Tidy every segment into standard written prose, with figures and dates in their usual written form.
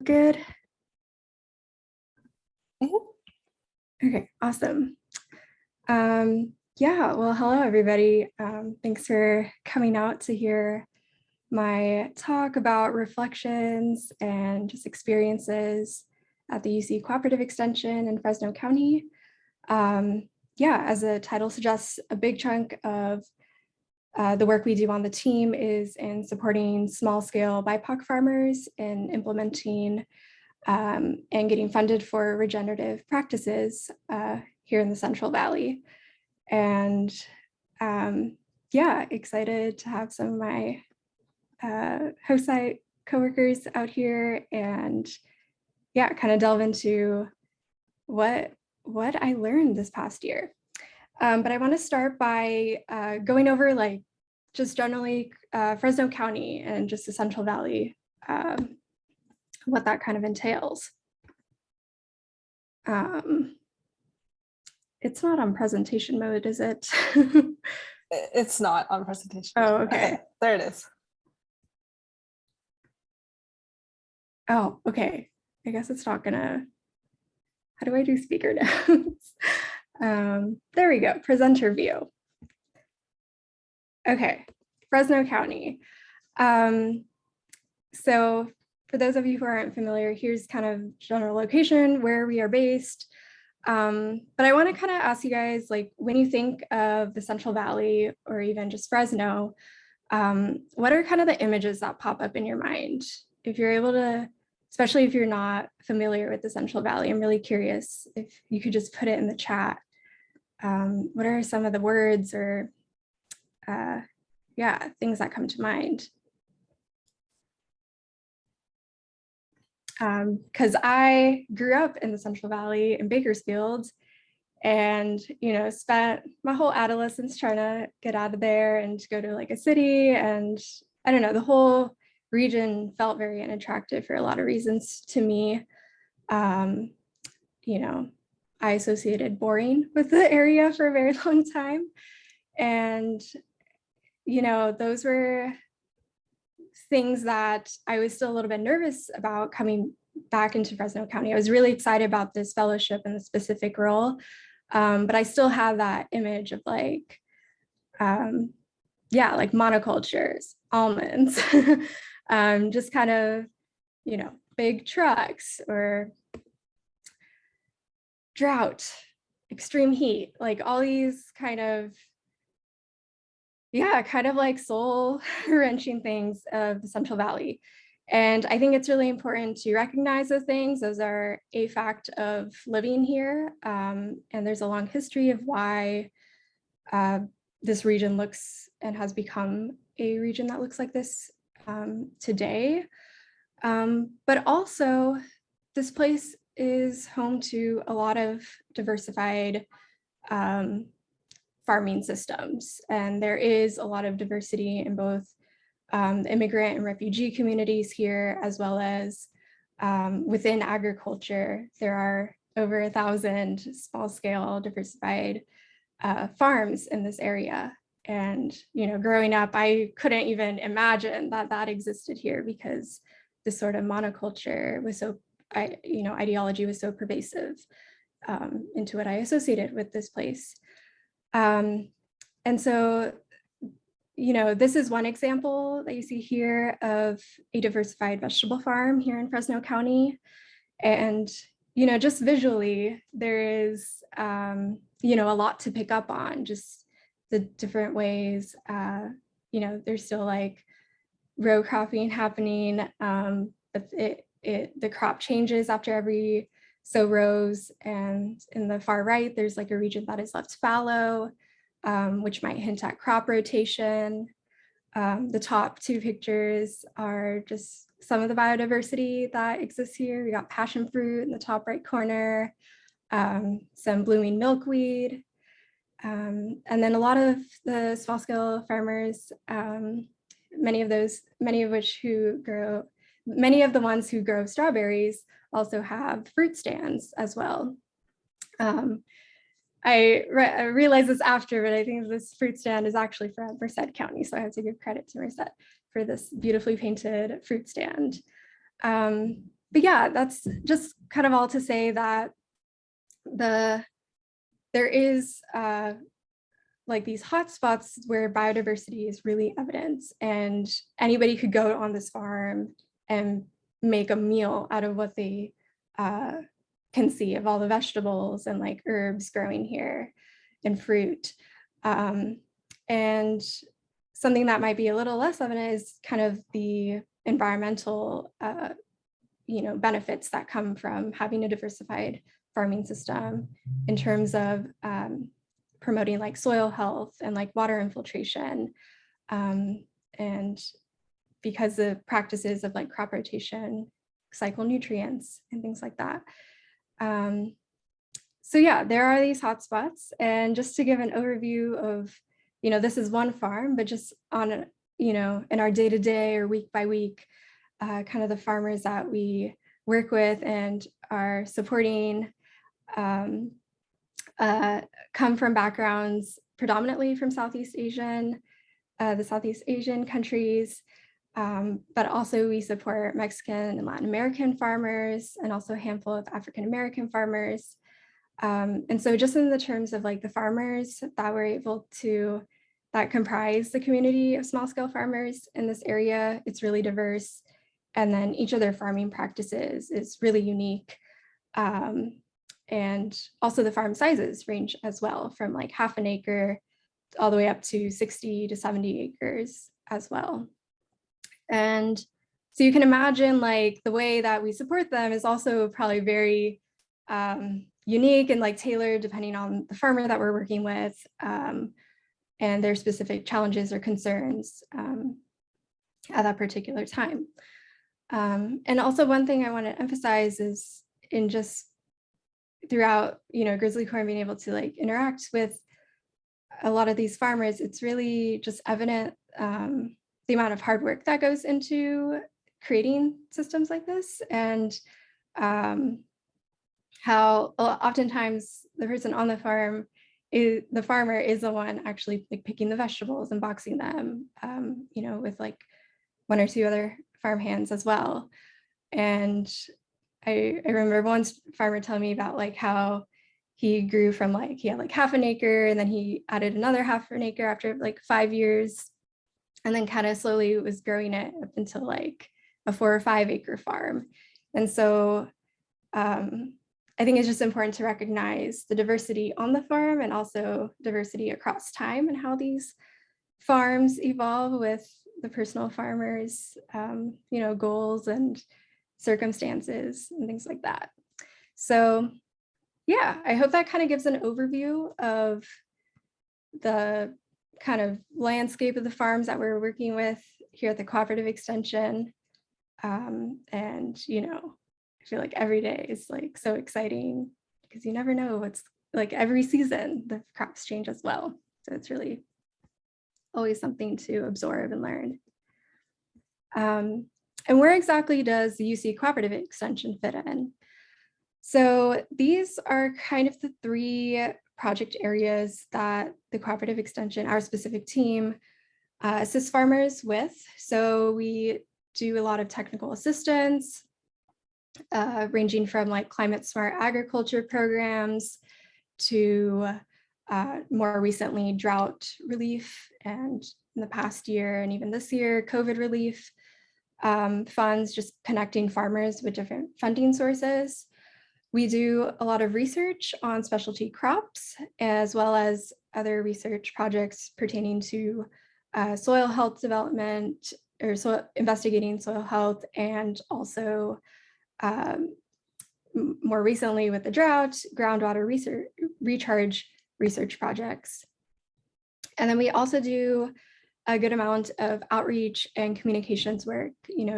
Good. Mhm. Okay, awesome. Yeah, well, hello, everybody. Thanks for coming out to hear my talk about reflections and just experiences at the UC Cooperative Extension in Fresno County. Yeah, as the title suggests, a big chunk of the work we do on the team is in supporting small-scale BIPOC farmers and implementing and getting funded for regenerative practices here in the Central Valley. And yeah, excited to have some of my host site coworkers out here and yeah, kind of delve into what I learned this past year. But I want to start by going over like just generally Fresno County and just the Central Valley, what that kind of entails. It's not on presentation mode, is it? It's not on presentation. Oh, okay. There it is. Oh, okay. I guess it's not gonna, how do I do speaker notes? There we go, presenter view. Okay, Fresno County. So for those of you who aren't familiar, here's kind of general location where we are based. But I want to kind of ask you guys, like, when you think of the Central Valley or even just Fresno, what are kind of the images that pop up in your mind? If you're able to, especially if you're not familiar with the Central Valley, I'm really curious if you could just put it in the chat. What are some of the words or, yeah, things that come to mind? Because I grew up in the Central Valley in Bakersfield and, you know, spent my whole adolescence trying to get out of there and go to like a city. And I don't know, the whole region felt very unattractive for a lot of reasons to me. You know, I associated boring with the area for a very long time. And, you know, those were things that I was still a little bit nervous about coming back into Fresno County. I was really excited about this fellowship and the specific role, but I still have that image of like, yeah, like monocultures, almonds, just kind of, you know, big trucks or drought, extreme heat, like all these kind of, yeah, kind of like soul wrenching things of the Central Valley. And I think it's really important to recognize those things. Those are a fact of living here. And there's a long history of why this region looks and has become a region that looks like this today. But also, this place is home to a lot of diversified farming systems. And there is a lot of diversity in both the immigrant and refugee communities here, as well as within agriculture. There are over 1,000 small-scale diversified farms in this area. And, you know, growing up, I couldn't even imagine that that existed here because this sort of monoculture was so, you know, ideology was so pervasive into what I associated with this place. And so, you know, this is one example that you see here of a diversified vegetable farm here in Fresno County. And, you know, just visually, there is, you know, a lot to pick up on, just the different ways, you know, there's still like row cropping happening, but the crop changes after every so rows. And in the far right, there's like a region that is left fallow, which might hint at crop rotation. The top two pictures are just some of the biodiversity that exists here. We got passion fruit in the top right corner, some blooming milkweed, and then a lot of the small scale farmers, many of the ones who grow strawberries also have fruit stands as well. I realized this after, but I think this fruit stand is actually from Merced County, so I have to give credit to Merced for this beautifully painted fruit stand. But yeah, that's just kind of all to say that there is like these hotspots where biodiversity is really evident, and anybody could go on this farm and make a meal out of what they can see of all the vegetables and like herbs growing here and fruit. And something that might be a little less evident is kind of the environmental benefits that come from having a diversified farming system in terms of promoting like soil health and like water infiltration, and because the practices of like crop rotation cycle nutrients and things like that. So yeah, there are these hotspots, and just to give an overview of, this is one farm, but just on, in our day-to-day or week by week, kind of the farmers that we work with and are supporting come from backgrounds predominantly from the Southeast Asian countries, but also we support Mexican and Latin American farmers, and also a handful of African American farmers. And so just in the terms of like the farmers that we're able to, that comprise the community of small scale farmers in this area, it's really diverse. And then each of their farming practices is really unique. And also the farm sizes range as well, from like half an acre all the way up to 60 to 70 acres as well. And so you can imagine like the way that we support them is also probably very unique and like tailored depending on the farmer that we're working with, and their specific challenges or concerns at that particular time. And also one thing I want to emphasize is in just throughout, GrizzlyCorps being able to like interact with a lot of these farmers, it's really just evident the amount of hard work that goes into creating systems like this, and how oftentimes the person on the farm the farmer is the one actually like picking the vegetables and boxing them, with like one or two other farm hands as well. And I remember one farmer telling me about like how he grew from like, he had like half an acre, and then he added another half an acre after like 5 years, and then kind of slowly was growing it up until like a 4 or 5 acre farm. And so I think it's just important to recognize the diversity on the farm and also diversity across time and how these farms evolve with the personal farmers, goals and circumstances and things like that. So yeah, I hope that kind of gives an overview of the kind of landscape of the farms that we're working with here at the Cooperative Extension. And, I feel like every day is like so exciting because you never know what's like every season, the crops change as well. So it's really always something to absorb and learn. And where exactly does the UC Cooperative Extension fit in? So these are kind of the 3 project areas that the Cooperative Extension, our specific team, assists farmers with. So we do a lot of technical assistance, ranging from like climate smart agriculture programs to more recently drought relief, and in the past year and even this year, COVID relief funds, just connecting farmers with different funding sources. We do a lot of research on specialty crops, as well as other research projects pertaining to soil health development, or investigating soil health, and also more recently with the drought, groundwater recharge research projects. And then we also do a good amount of outreach and communications work,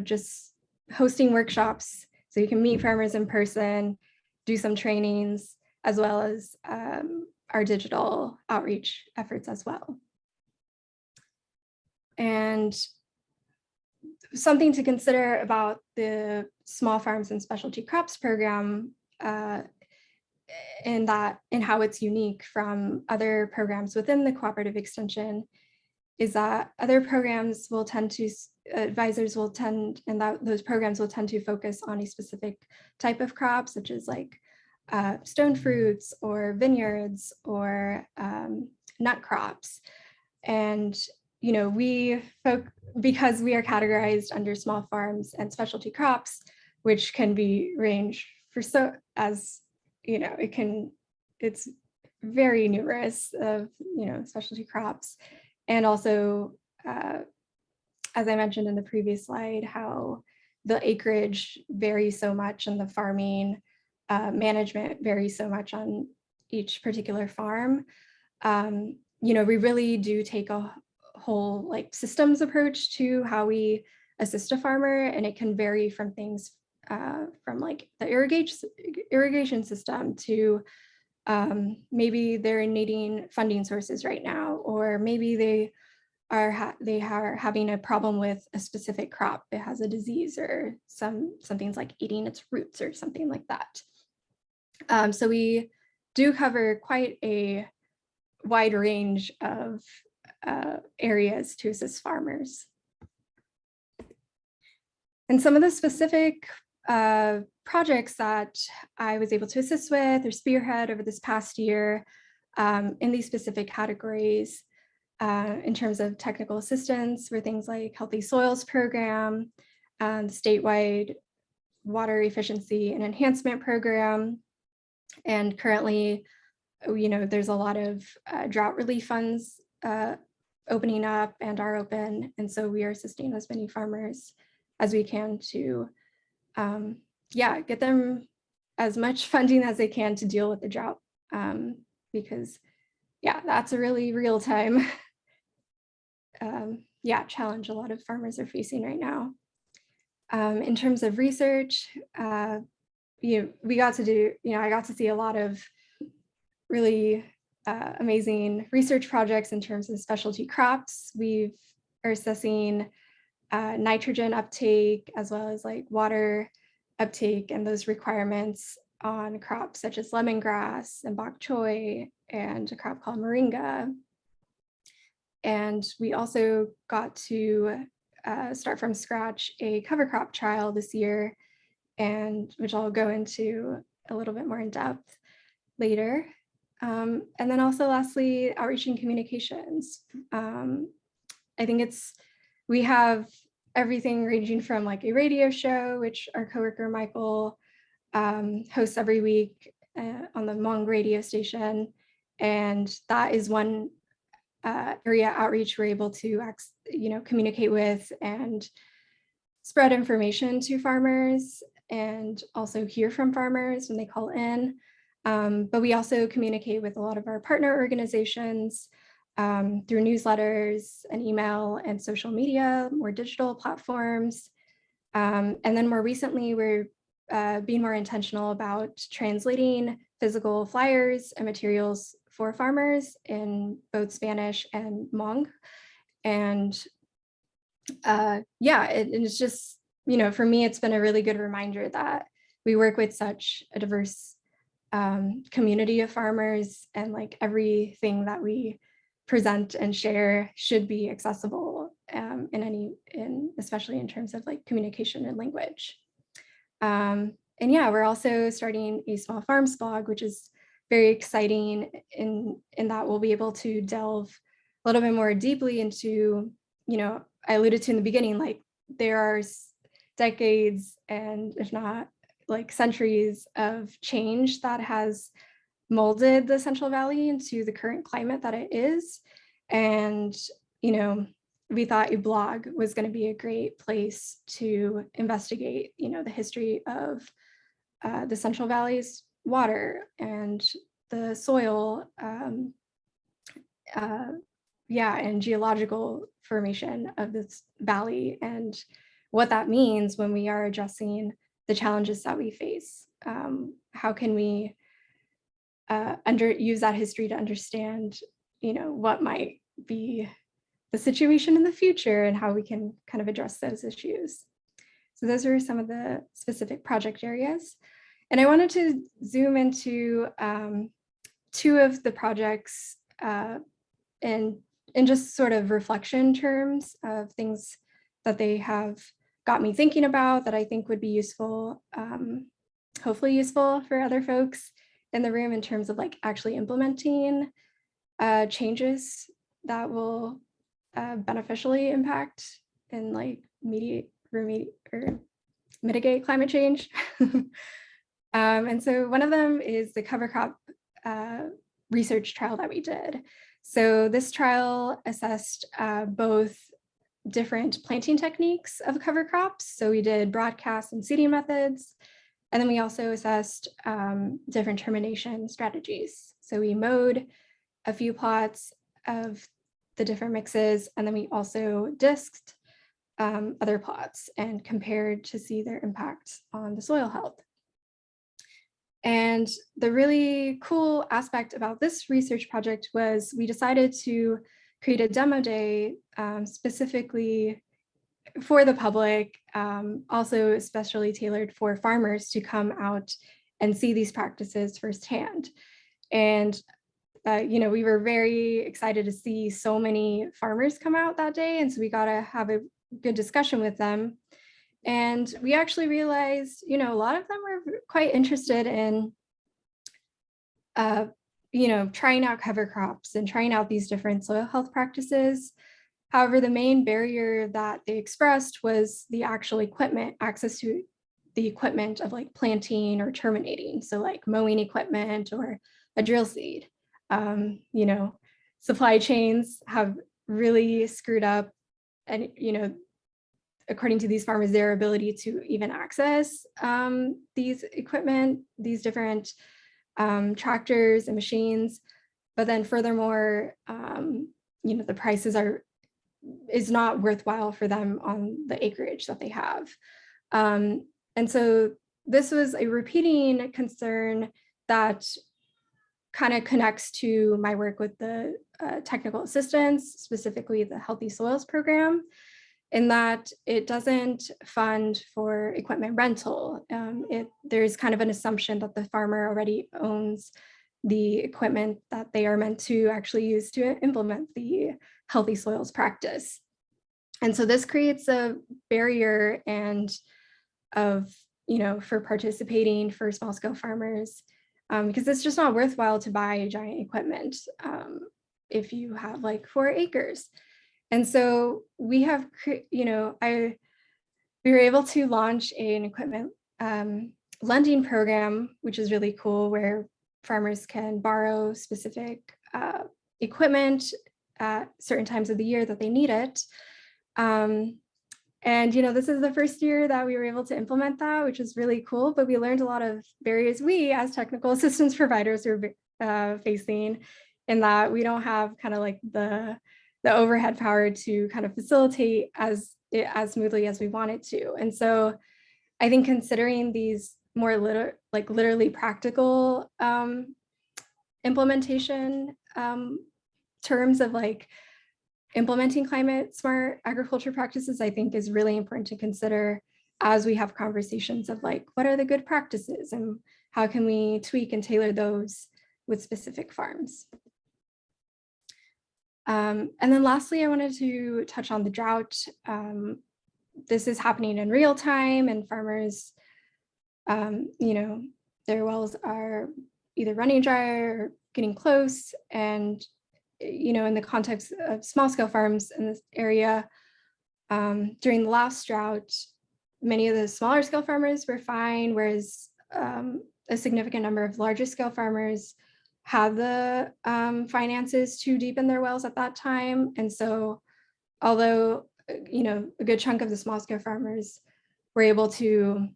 just hosting workshops so you can meet farmers in person, do some trainings, as well as our digital outreach efforts as well. And something to consider about the Small Farms and Specialty Crops program, in how it's unique from other programs within the Cooperative Extension, is that other programs will tend to, advisors will tend, and that those programs will tend to focus on a specific type of crop, such as like stone fruits or vineyards or nut crops. And, you know, because we are categorized under small farms and specialty crops, which can be range for as, you know, it's very numerous of, you know, specialty crops. And also, as I mentioned in the previous slide, how the acreage varies so much and the farming management varies so much on each particular farm. You know, we really do take a whole like systems approach to how we assist a farmer, and it can vary from things from like the irrigation system to maybe they're needing funding sources right now, or maybe they are having a problem with a specific crop. It has a disease or something's like eating its roots or something like that. So we do cover quite a wide range of areas to assist farmers. And some of the specific projects that I was able to assist with or spearhead over this past year in these specific categories in terms of technical assistance were things like Healthy Soils Program, statewide water efficiency and enhancement program. And currently, you know, there's a lot of drought relief funds opening up and are open. And so we are assisting as many farmers as we can to, get them as much funding as they can to deal with the drought. Because that's a really real time challenge a lot of farmers are facing right now. In terms of research, we got to do, I got to see a lot of really amazing research projects in terms of specialty crops. We are assessing nitrogen uptake as well as like water uptake and those requirements on crops such as lemongrass and bok choy and a crop called moringa. And we also got to start from scratch a cover crop trial this year, and which I'll go into a little bit more in depth later. And then also lastly, outreach and communications. I think we have everything ranging from like a radio show, which our coworker Michael hosts every week on the Hmong radio station. And that is one area outreach we're able to communicate with and spread information to farmers and also hear from farmers when they call in. But we also communicate with a lot of our partner organizations through newsletters and email and social media, more digital platforms. And then more recently, we're being more intentional about translating physical flyers and materials for farmers in both Spanish and Hmong. And it's just, for me, it's been a really good reminder that we work with such a diverse community of farmers, and like everything that we present and share should be accessible especially in terms of like communication and language. We're also starting a small farms blog, which is very exciting in that we'll be able to delve a little bit more deeply into, I alluded to in the beginning, like there are decades and if not like centuries of change that has molded the Central Valley into the current climate that it is. And, we thought a blog was going to be a great place to investigate, the history of the Central Valley's water and the soil, and geological formation of this valley and what that means when we are addressing the challenges that we face. How can we use that history to understand, what might be the situation in the future and how we can kind of address those issues. So those are some of the specific project areas. And I wanted to zoom into two of the projects and in just sort of reflection terms of things that they have got me thinking about that I think would be useful, hopefully useful for other folks in the room in terms of like actually implementing changes that will beneficially impact and like mitigate climate change. And so one of them is the cover crop research trial that we did. So this trial assessed both different planting techniques of cover crops. So we did broadcast and seeding methods. And then we also assessed different termination strategies. So we mowed a few plots of the different mixes, and then we also disked other plots and compared to see their impact on the soil health. And the really cool aspect about this research project was we decided to create a demo day specifically for the public, also especially tailored for farmers to come out and see these practices firsthand. And we were very excited to see so many farmers come out that day. And so we got to have a good discussion with them. And we actually realized, a lot of them were quite interested in, trying out cover crops and trying out these different soil health practices. However, the main barrier that they expressed was the actual equipment, access to the equipment of like planting or terminating. So like mowing equipment or a drill seed. Supply chains have really screwed up, and, according to these farmers, their ability to even access these equipment, these different tractors and machines. But then furthermore, the prices is not worthwhile for them on the acreage that they have. And so this was a repeating concern that kind of connects to my work with the technical assistance, specifically the Healthy Soils program, in that it doesn't fund for equipment rental. There's kind of an assumption that the farmer already owns the equipment that they are meant to actually use to implement the Healthy Soils practice. And so this creates a barrier for participating for small scale farmers, because it's just not worthwhile to buy giant equipment if you have like 4 acres. And so we were able to launch an equipment lending program, which is really cool, where farmers can borrow specific equipment at certain times of the year that they need it. And this is the first year that we were able to implement that, which is really cool. But we learned a lot of barriers we as technical assistance providers are facing, in that we don't have kind of like the overhead power to kind of facilitate as smoothly as we wanted to. And so I think considering these more literally practical implementation terms of like implementing climate smart agriculture practices, I think is really important to consider as we have conversations of like, what are the good practices and how can we tweak and tailor those with specific farms. And then lastly, I wanted to touch on the drought. This is happening in real time, and farmers, their wells are either running dry or getting close. And, in the context of small scale farms in this area, during the last drought, many of the smaller scale farmers were fine, whereas a significant number of larger scale farmers had the finances to deepen their wells at that time. And so although, a good chunk of the small scale farmers were able to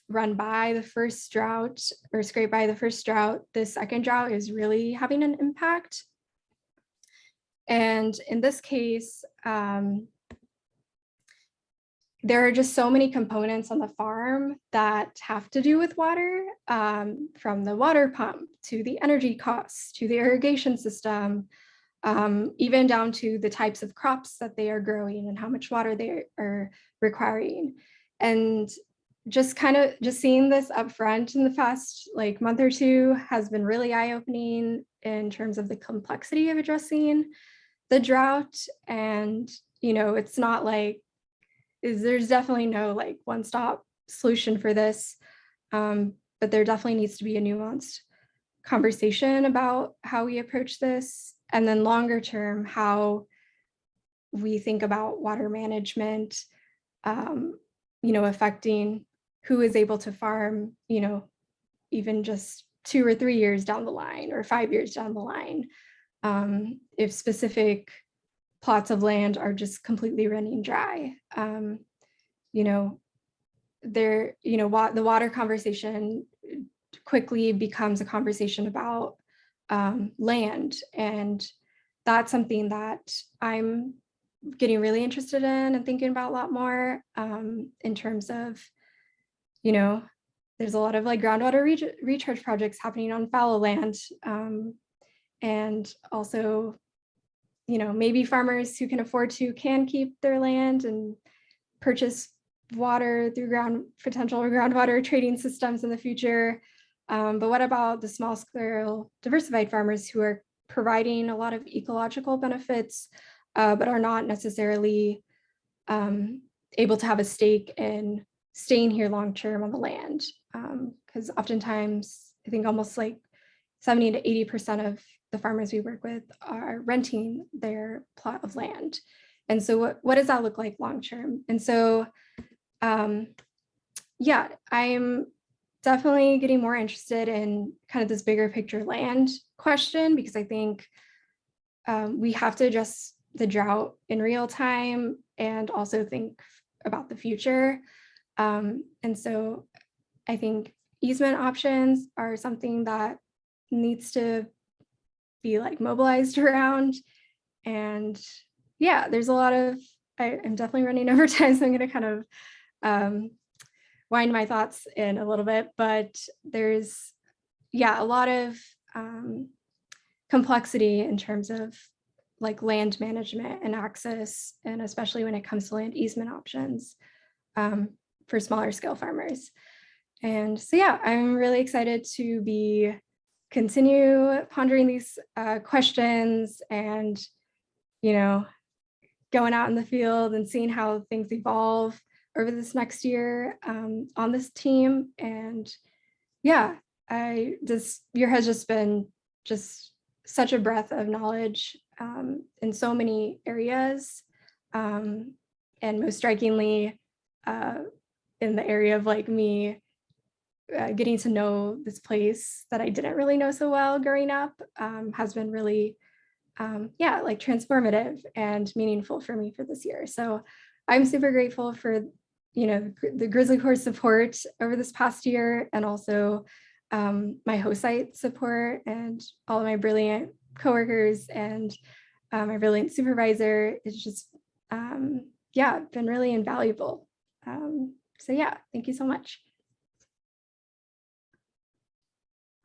run by the first drought or scrape by the first drought, the second drought is really having an impact. And in this case, there are just so many components on the farm that have to do with water, from the water pump to the energy costs to the irrigation system, even down to the types of crops that they are growing and how much water they are requiring. And just seeing this up front in the past month or two has been really eye-opening in terms of the complexity of addressing the drought. And, it's not like, there's definitely no like one-stop solution for this. But there definitely needs to be a nuanced conversation about how we approach this. And then longer term, how we think about water management, affecting who is able to farm, even just 2 or 3 years down the line or 5 years down the line. If specific plots of land are just completely running dry, the water conversation quickly becomes a conversation about land. And that's something that I'm getting really interested in and thinking about a lot more, in terms of, there's a lot of like groundwater recharge projects happening on fallow land. And also, maybe farmers who can afford to can keep their land and purchase water through potential groundwater trading systems in the future. But what about the small scale diversified farmers who are providing a lot of ecological benefits, but are not necessarily able to have a stake in staying here long term on the land? Because oftentimes, I think almost like 70 to 80% of the farmers we work with are renting their plot of land. And so what does that look like long term? And so, yeah, I'm definitely getting more interested in kind of this bigger picture land question, because I think we have to address the drought in real time and also think about the future. And so I think easement options are something that needs to be like mobilized around. And yeah, there's a lot of, I'm definitely running over time, so I'm going to kind of wind my thoughts in a little bit, but there's, a lot of complexity in terms of like land management and access, and especially when it comes to land easement options for smaller scale farmers. And so, yeah, I'm really excited to continue pondering these questions and, going out in the field and seeing how things evolve over this next year on this team. And yeah, this year has just been such a breadth of knowledge in so many areas. And most strikingly, in the area of like me getting to know this place that I didn't really know so well growing up, has been really, like transformative and meaningful for me for this year. So I'm super grateful for, the GrizzlyCorps support over this past year, and also my host site support and all of my brilliant coworkers and my brilliant supervisor. It's just, been really invaluable. So yeah, thank you so much.